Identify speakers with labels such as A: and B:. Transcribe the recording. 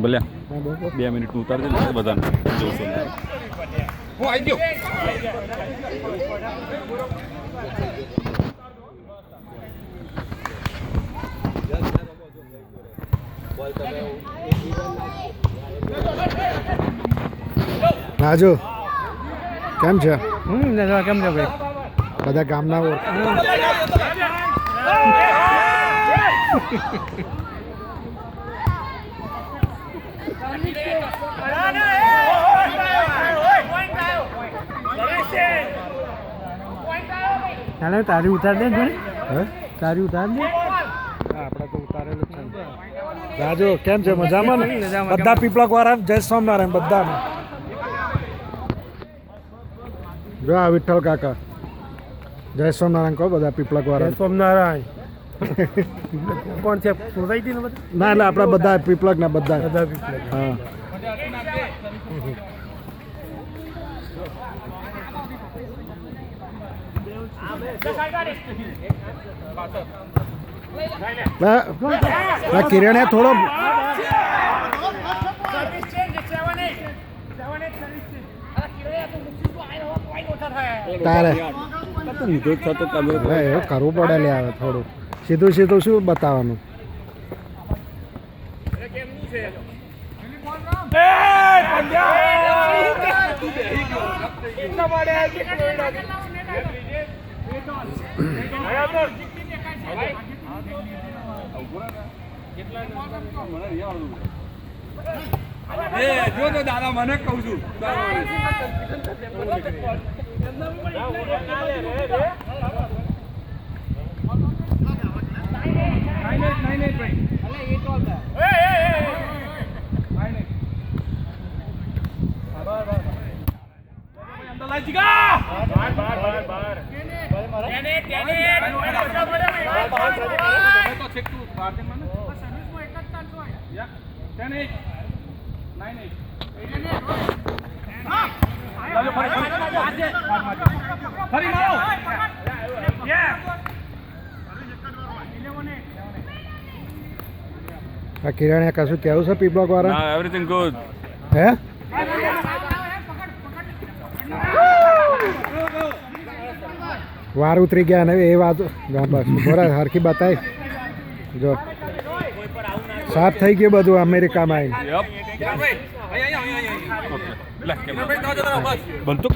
A: ભલે 2 મિનિટ ઉતારજે ને બધાને જોશું. હું આવી ગયો.
B: રાજુ કેમ છે?
C: કેમ છે ભાઈ?
B: બધા ગામના
C: ચાલો તારી ઉતાર દે ને.
B: હે
C: તારી ઉતાર દે.
B: આપણે તો ઉતારેલું છે. રાજુ કેમ છે? મજામાં ને? બધા પીપળક વાળા જય સ્વામિનારાયણ બધાને. જો આ વિઠ્ઠલ કાકા જય સ્વામિનારાયણ કહો બધા પીપળક વાળા.
C: સ્વામિનારાયણ કોણ છે? સોસાયટી ને બધા?
B: ના એટલે આપણે બધા પીપળક ના બધા. હા કિરણે થોડો તારે એવું કરવું પડે લે. આવે થોડું સીધું સીધું શું બતાવવાનું.
A: જો તો દાદા મને કહું છું. આ કિરણે કશું કેવું છે પીપળક વાળા? Everything good.
B: હે વાર ઉતરી ગયા ને એ વાત બસ બરાબર હરખી બતાય. જો સાફ થઈ ગયું બધું અમેરિકામાં આવીને.
A: બનતું